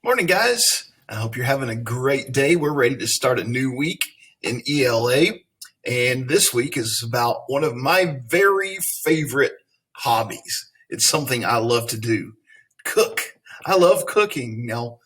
Morning, guys. I hope you're having a great day. We're ready to start a new week in ELA. And this week is about one of my very favorite hobbies. It's something I love to do, cook. I love cooking. Now,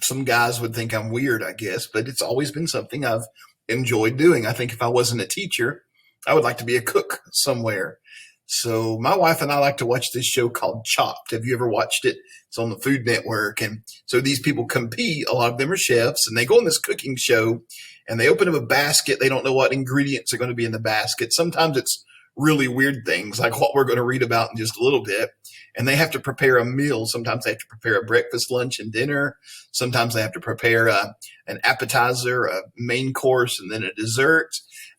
some guys would think I'm weird, I guess, but it's always been something I've enjoyed doing. I think if I wasn't a teacher, I would like to be a cook somewhere. So my wife and I like to watch this show called Chopped. Have you ever watched it? It's on the Food Network. And so these people compete. A lot of them are chefs, and they go on this cooking show and they open up a basket. They don't know what ingredients are going to be in the basket. Sometimes it's really weird things like what we're going to read about in just a little bit. And they have to prepare a meal. Sometimes they have to prepare a breakfast, lunch, and dinner. Sometimes they have to prepare an appetizer, a main course, and then a dessert.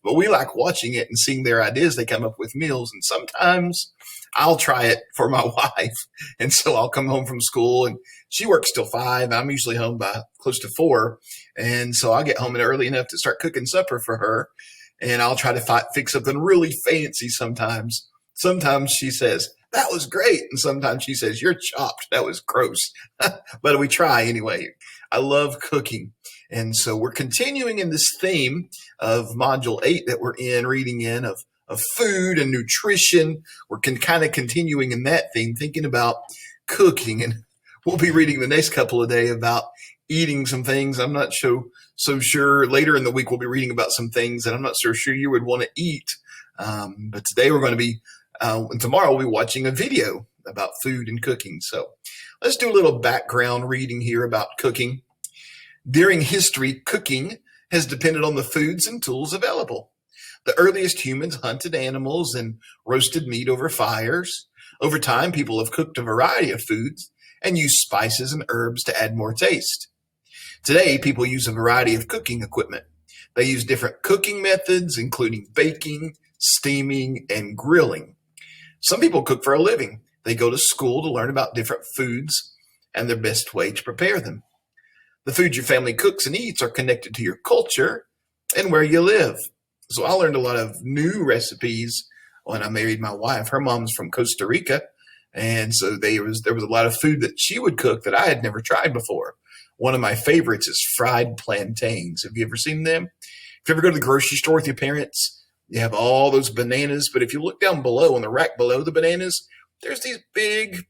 But we like watching it and seeing their ideas. They come up with meals. And sometimes I'll try it for my wife. And so I'll come home from school and she works till 5. I'm usually home by close to 4. And so I'll get home early enough to start cooking supper for her. And I'll try to fix something really fancy sometimes. Sometimes she says, "That was great." And sometimes she says, "You're chopped. That was gross." But we try anyway. I love cooking. And so we're continuing in this theme of module 8 that we're reading in of food and nutrition. We're kind of continuing in that theme, thinking about cooking. And we'll be reading the next couple of days about eating some things. I'm not so sure. Later in the week, we'll be reading about some things that I'm not so sure you would want to eat. But today we're going to be, and tomorrow we'll be watching a video about food and cooking. So let's do a little background reading here about cooking. During history, cooking has depended on the foods and tools available. The earliest humans hunted animals and roasted meat over fires. Over time, people have cooked a variety of foods and used spices and herbs to add more taste. Today, people use a variety of cooking equipment. They use different cooking methods, including baking, steaming, and grilling. Some people cook for a living. They go to school to learn about different foods and the best way to prepare them. The food your family cooks and eats are connected to your culture and where you live. So I learned a lot of new recipes when I married my wife. Her mom's from Costa Rica, and so there was a lot of food that she would cook that I had never tried before. One of my favorites is fried plantains. Have you ever seen them? If you ever go to the grocery store with your parents, you have all those bananas, but if you look down below on the rack below the bananas, there's these big,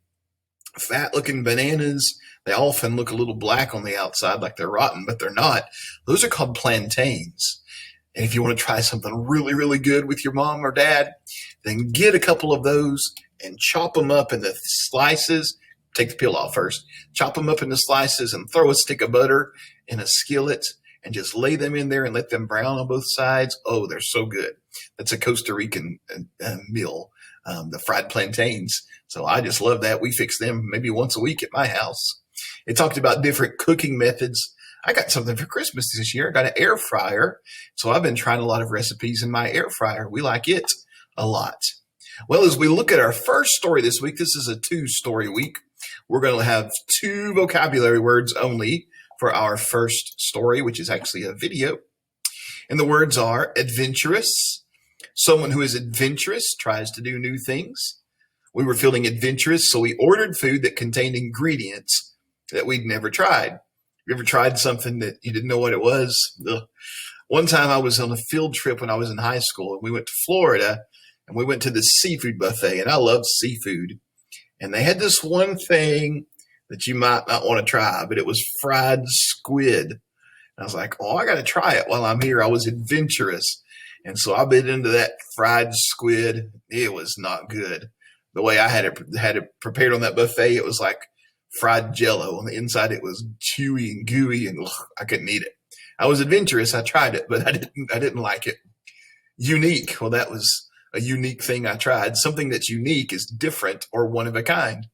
fat-looking bananas. They often look a little black on the outside like they're rotten, but they're not. Those are called plantains. And if you want to try something really, really good with your mom or dad, then get a couple of those and chop them up into slices. Take the peel off first. Chop them up into slices and throw a stick of butter in a skillet and just lay them in there and let them brown on both sides. Oh, they're so good. That's a Costa Rican meal, the fried plantains. So I just love that. We fix them maybe once a week at my house. It talked about different cooking methods. I got something for Christmas this year. I got an air fryer. So I've been trying a lot of recipes in my air fryer. We like it a lot. Well, as we look at our first story this week, this is a 2-story week. We're going to have 2 vocabulary words only for our first story, which is actually a video. And the words are adventurous. Someone who is adventurous tries to do new things. We were feeling adventurous, so we ordered food that contained ingredients that we'd never tried. You ever tried something that you didn't know what it was? Ugh. One time I was on a field trip when I was in high school, and we went to Florida, and we went to the seafood buffet, and I love seafood. And they had this one thing that you might not want to try, but it was fried squid. And I was like, oh, I got to try it while I'm here. I was adventurous. And so I bit into that fried squid. It was not good. The way I had it prepared on that buffet, it was like fried Jello. On the inside, it was chewy and gooey, and I couldn't eat it. I was adventurous. I tried it, but I didn't like it. Unique. Well, that was a unique thing I tried. Something that's unique is different or one of a kind.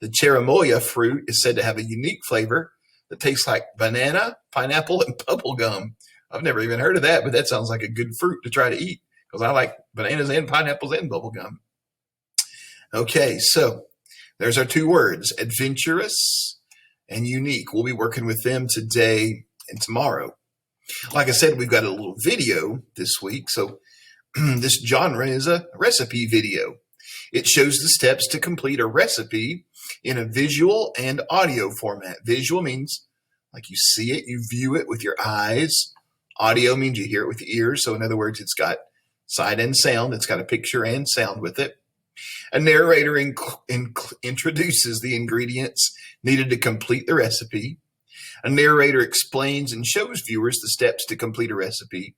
The cherimoya fruit is said to have a unique flavor that tastes like banana, pineapple, and bubble gum. I've never even heard of that, but that sounds like a good fruit to try to eat because I like bananas and pineapples and bubble gum. Okay, so there's our 2 words, adventurous and unique. We'll be working with them today and tomorrow. Like I said, we've got a little video this week. So this genre is a recipe video. It shows the steps to complete a recipe in a visual and audio format. Visual means like you see it, you view it with your eyes. Audio means you hear it with your ears. So in other words, it's got sight and sound. It's got a picture and sound with it. A narrator introduces the ingredients needed to complete the recipe. A narrator explains and shows viewers the steps to complete a recipe.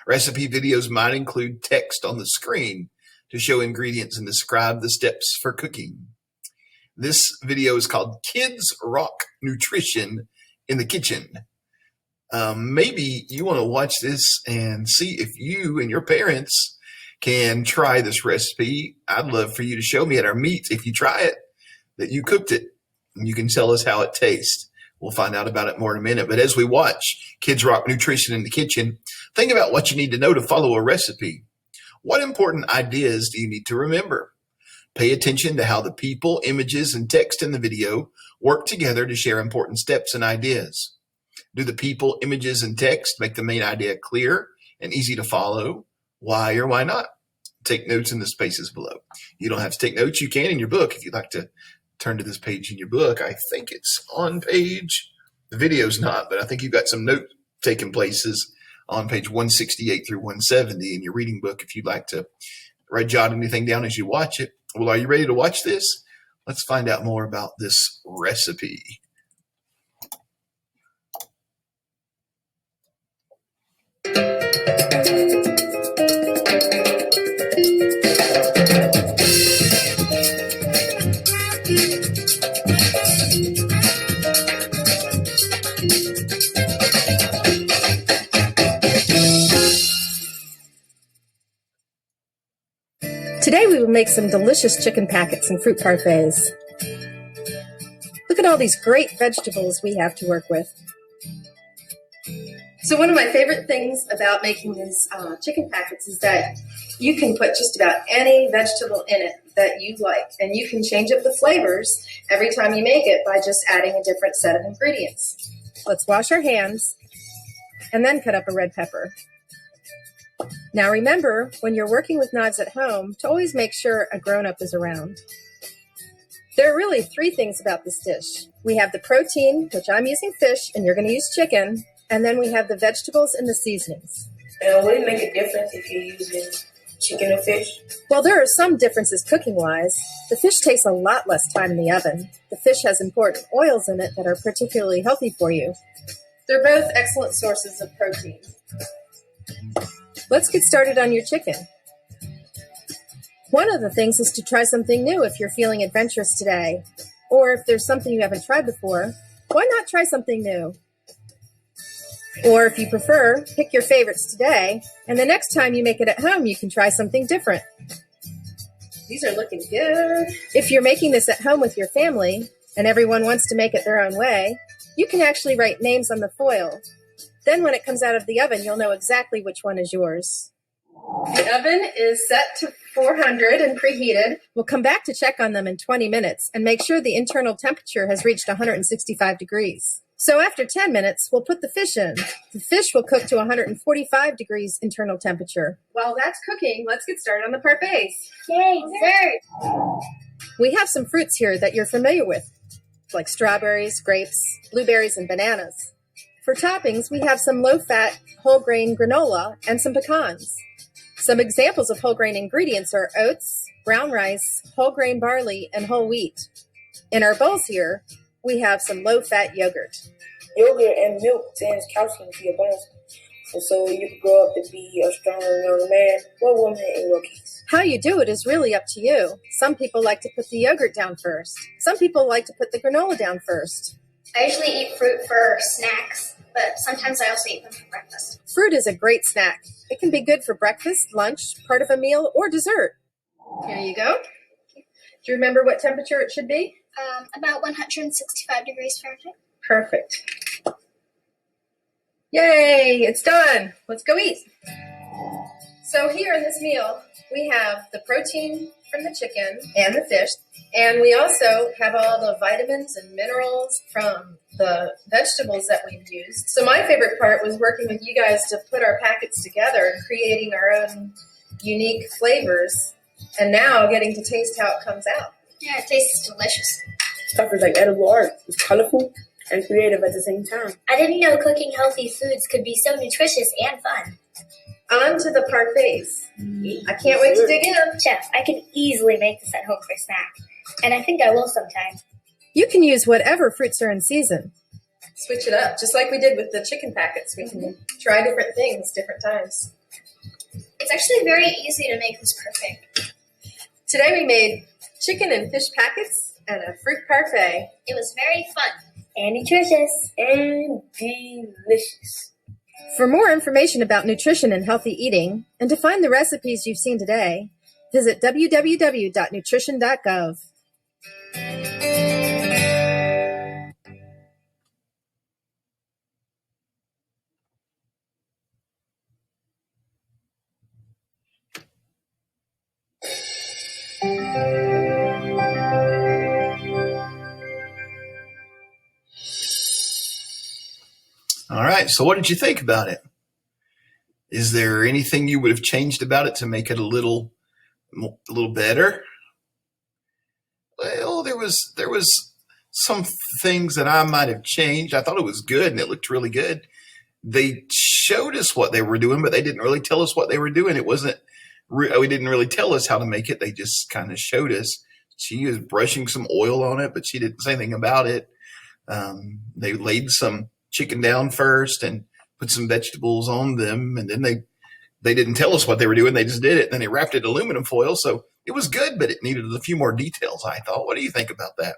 Recipe videos might include text on the screen to show ingredients and describe the steps for cooking. This video is called Kids Rock Nutrition in the Kitchen. Maybe you want to watch this and see if you and your parents can try this recipe. I'd love for you to show me at our meet, if you try it, that you cooked it. And you can tell us how it tastes. We'll find out about it more in a minute. But as we watch Kids Rock Nutrition in the Kitchen, think about what you need to know to follow a recipe. What important ideas do you need to remember? Pay attention to how the people, images, and text in the video work together to share important steps and ideas. Do the people, images, and text make the main idea clear and easy to follow? Why or why not? Take notes in the spaces below. You don't have to take notes. You can in your book if you'd like to turn to this page in your book. I think it's on page, the video's not, but I think you've got some note-taking places on page 168 through 170 in your reading book if you'd like to jot anything down as you watch it. Well, are you ready to watch this? Let's find out more about this recipe. Today we will make some delicious chicken packets and fruit parfaits. Look at all these great vegetables we have to work with. So one of my favorite things about making these chicken packets is that you can put just about any vegetable in it that you like, and you can change up the flavors every time you make it by just adding a different set of ingredients. Let's wash our hands and then cut up a red pepper. Now remember, when you're working with knives at home, to always make sure a grown-up is around. There are really three things about this dish. We have the protein, which I'm using fish, and you're going to use chicken, and then we have the vegetables and the seasonings. Would it make a difference if you're using chicken or fish? Well, there are some differences cooking-wise. The fish takes a lot less time in the oven. The fish has important oils in it that are particularly healthy for you. They're both excellent sources of protein. Let's get started on your chicken. One of the things is to try something new if you're feeling adventurous today, or if there's something you haven't tried before, why not try something new? Or if you prefer, pick your favorites today, and the next time you make it at home, you can try something different. These are looking good. If you're making this at home with your family, and everyone wants to make it their own way, you can actually write names on the foil. Then when it comes out of the oven, you'll know exactly which one is yours. The oven is set to 400 and preheated. We'll come back to check on them in 20 minutes and make sure the internal temperature has reached 165 degrees. So after 10 minutes, we'll put the fish in. The fish will cook to 145 degrees internal temperature. While that's cooking, let's get started on the parfaits. Yay, dessert! We have some fruits here that you're familiar with, like strawberries, grapes, blueberries, and bananas. For toppings, we have some low-fat, whole-grain granola and some pecans. Some examples of whole-grain ingredients are oats, brown rice, whole-grain barley, and whole wheat. In our bowls here, we have some low-fat yogurt. Yogurt and milk sends calcium to your bones, so you can grow up to be a strong young man or woman in your case. How you do it is really up to you. Some people like to put the yogurt down first. Some people like to put the granola down first. I usually eat fruit for snacks, but sometimes I also eat them for breakfast. Fruit is a great snack. It can be good for breakfast, lunch, part of a meal, or dessert. Here you go. Do you remember what temperature it should be? About 165 degrees Fahrenheit. Perfect. Yay, it's done. Let's go eat. So here in this meal, we have the protein from the chicken and the fish, and we also have all the vitamins and minerals from the vegetables that we've used. So my favorite part was working with you guys to put our packets together and creating our own unique flavors, and now getting to taste how it comes out. Yeah, it tastes delicious. Stuff is like edible art. It's colorful and creative at the same time. I didn't know cooking healthy foods could be so nutritious and fun. On to the parfaits. I can't wait to dig in. Chef, I can easily make this at home for a snack, and I think I will sometime. You can use whatever fruits are in season. Switch it up, just like we did with the chicken packets. We can try different things different times. It's actually very easy to make this perfect. Today we made chicken and fish packets and a fruit parfait. It was very fun. And nutritious. And delicious. For more information about nutrition and healthy eating, and to find the recipes you've seen today, visit www.nutrition.gov. All right. So what did you think about it? Is there anything you would have changed about it to make it a little better? Well, there was some things that I might have changed. I thought it was good and it looked really good. They showed us what they were doing, but they didn't really tell us what they were doing. It wasn't, we didn't really tell us how to make it. They just kind of showed us. She was brushing some oil on it, but she didn't say anything about it. They laid some chicken down first and put some vegetables on them. And then they didn't tell us what they were doing. They just did it. And then they wrapped it in aluminum foil. So it was good, but it needed a few more details, I thought. What do you think about that?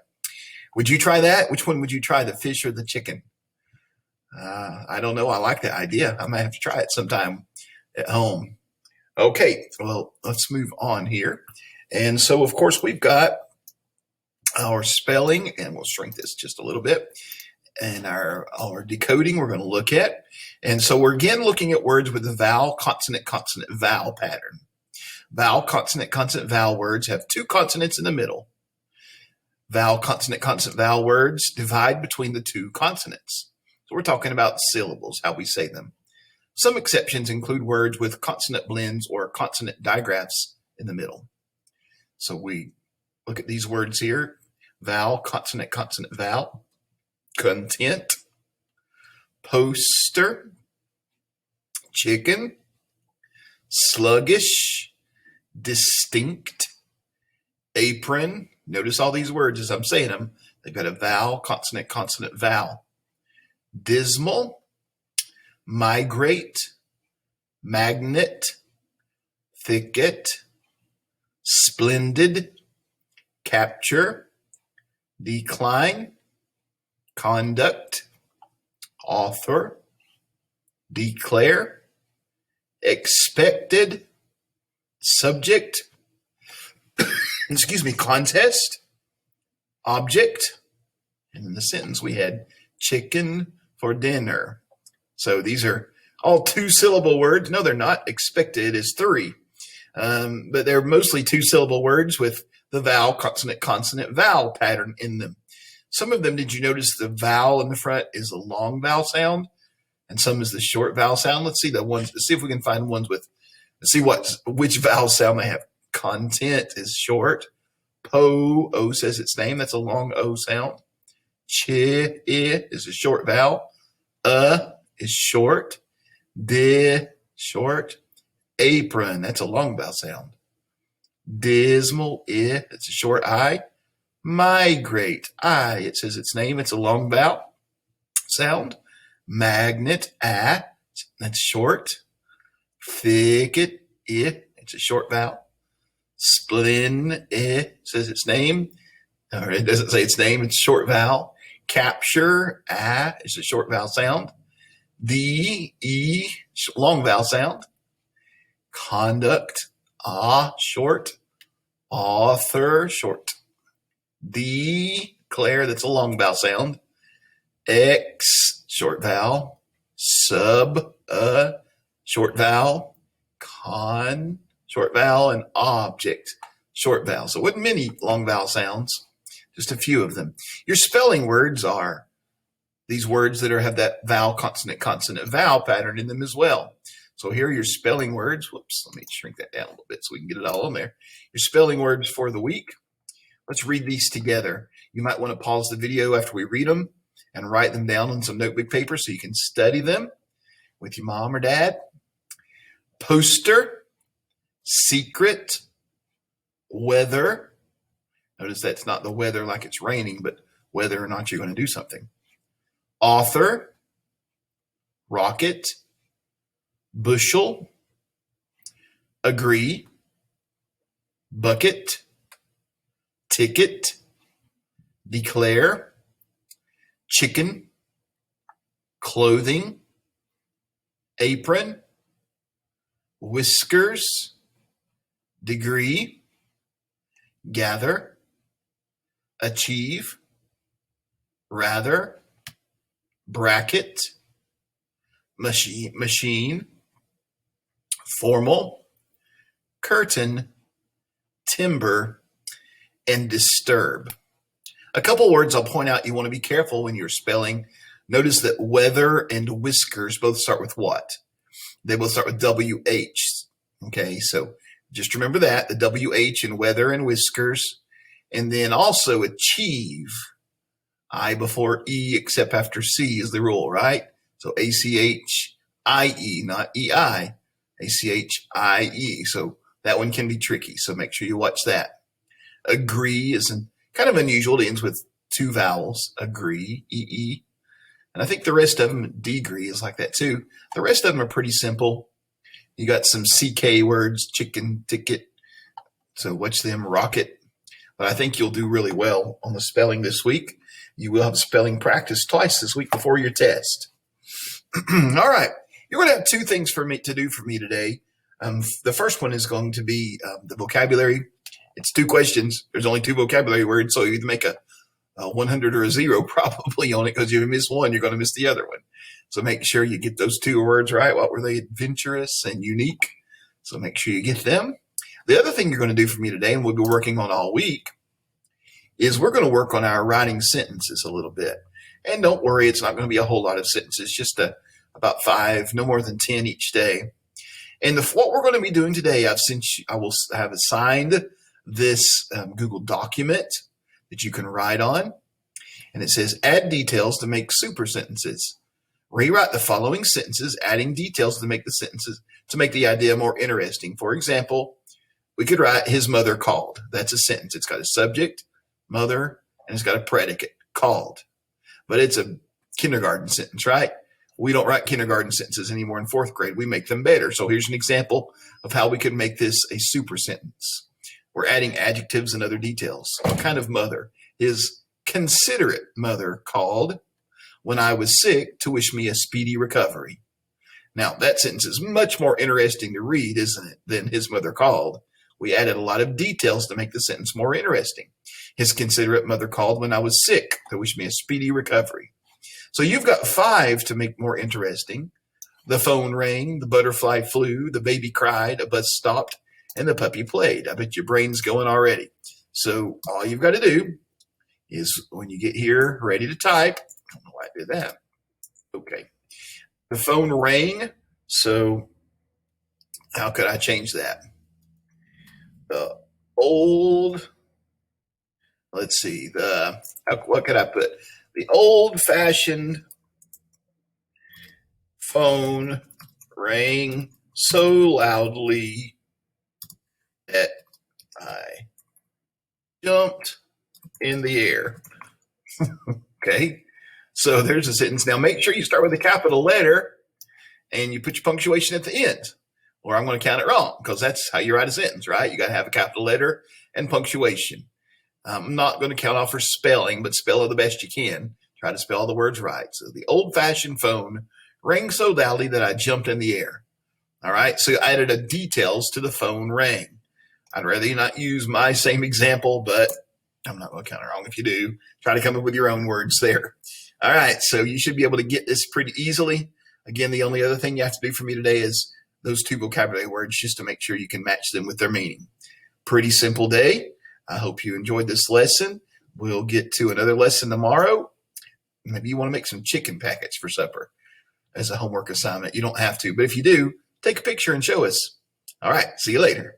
Would you try that? Which one would you try, the fish or the chicken? I don't know. I like the idea. I might have to try it sometime at home. Okay, well, let's move on here. And so, of course, we've got our spelling, and we'll shrink this just a little bit, and our decoding we're going to look at. And so we're again looking at words with the vowel, consonant, consonant, vowel pattern. Vowel, consonant, consonant, vowel words have two consonants in the middle. Vowel, consonant, consonant, vowel words divide between the two consonants. So we're talking about syllables, how we say them. Some exceptions include words with consonant blends or consonant digraphs in the middle. So we look at these words here. Vowel, consonant, consonant, vowel. Content. Poster. Chicken. Sluggish. Distinct. Apron. Notice all these words as I'm saying them. They've got a vowel, consonant, consonant, vowel. Dismal, migrate, magnet, thicket, splendid, capture, decline, conduct, author, declare, expected, subject, contest, object, and in the sentence we had chicken for dinner. So these are all two-syllable words. No, they're not. Expected is three. But they're mostly two-syllable words with the vowel, consonant, consonant, vowel pattern in them. Some of them, did you notice the vowel in the front is a long vowel sound and some is the short vowel sound? Let's see if we can find ones with, which vowel sound they have. Content is short. O says its name. That's a long O sound. Chi is a short vowel. Is short. Di, short. Apron, that's a long vowel sound. Dismal, it's a short I. Migrate, it says its name. It's a long vowel sound. Magnet, that's short. Thicket, it's a short vowel. Says its name. Or it doesn't say its name, it's a short vowel. Capture, is a short vowel sound. The, long vowel sound. Conduct, short. Author, short. Declare, that's a long vowel sound. Short vowel. Sub, short vowel. Con, short vowel. And object, short vowel. So it wasn't many long vowel sounds, just a few of them. Your spelling words are these words that have that vowel, consonant, consonant, vowel pattern in them as well. So here are your spelling words. Whoops, let me shrink that down a little bit so we can get it all on there. Your spelling words for the week. Let's read these together. You might want to pause the video after we read them and write them down on some notebook paper so you can study them with your mom or dad. Poster, secret, weather. Notice that's not the weather like it's raining, but whether or not you're going to do something. Author, rocket, bushel, agree, bucket, ticket, declare, chicken, clothing, apron, whiskers, degree, gather, achieve, rather, bracket, machine, formal, curtain, timber, and disturb. A couple words I'll point out you want to be careful when you're spelling. Notice that weather and whiskers both start with what? They both start with WH. Okay, so just remember that, the WH in weather and whiskers. And then also achieve, I before E except after C is the rule, right? So A-C-H-I-E, not E-I, A-C-H-I-E. So that one can be tricky, so make sure you watch that. Agree is kind of unusual. It ends with two vowels, agree, E-E. And I think the rest of them, degree is like that too. The rest of them are pretty simple. You got some CK words, chicken, ticket. So watch them, rocket. But I think you'll do really well on the spelling this week. You will have spelling practice twice this week before your test. All right. You're going to have two things for me to do for me today. The first one is going to be the vocabulary. It's two questions. There's only two vocabulary words, so you either make a 100 or a 0 probably on it, because if you miss one, you're going to miss the other one. So make sure you get those two words right. What were they? Adventurous and unique. So make sure you get them. The other thing you're going to do for me today, and we'll be working on all week, is we're going to work on our writing sentences a little bit. And don't worry, it's not going to be a whole lot of sentences, just about 5, no more than 10 each day. And what we're going to be doing today, I will have assigned this Google document that you can write on. And it says, add details to make super sentences. Rewrite the following sentences, adding details to make the sentences, to make the idea more interesting. For example, we could write, his mother called. That's a sentence. It's got a subject, mother, and it's got a predicate, called. But it's a kindergarten sentence, right? We don't write kindergarten sentences anymore in 4th grade. We make them better. So here's an example of how we could make this a super sentence. We're adding adjectives and other details. What kind of mother? His considerate mother called when I was sick to wish me a speedy recovery. Now, that sentence is much more interesting to read, isn't it, than his mother called. We added a lot of details to make the sentence more interesting. His considerate mother called when I was sick to wish me a speedy recovery. So you've got 5 to make more interesting. The phone rang, the butterfly flew, the baby cried, a bus stopped, and the puppy played. I bet your brain's going already. So all you've got to do is when you get here ready to type, I don't know why I did that. Okay. The phone rang. So how could I change that? The old, let's see, what could I put? The old-fashioned phone rang so loudly that I jumped in the air. Okay, so there's a sentence. Now make sure you start with a capital letter and you put your punctuation at the end, or I'm going to count it wrong, because that's how you write a sentence, right? You got to have a capital letter and punctuation. I'm not going to count off for spelling, but spell it the best you can. Try to spell the words right. So the old-fashioned phone rang so loudly that I jumped in the air. All right, so I added a details to the phone rang. I'd rather you not use my same example, but I'm not going to count it wrong if you do. Try to come up with your own words there. All right, so you should be able to get this pretty easily. Again, the only other thing you have to do for me today is those 2 vocabulary words, just to make sure you can match them with their meaning. Pretty simple day. I hope you enjoyed this lesson. We'll get to another lesson tomorrow. Maybe you want to make some chicken packets for supper as a homework assignment. You don't have to, but if you do, take a picture and show us. All right, see you later.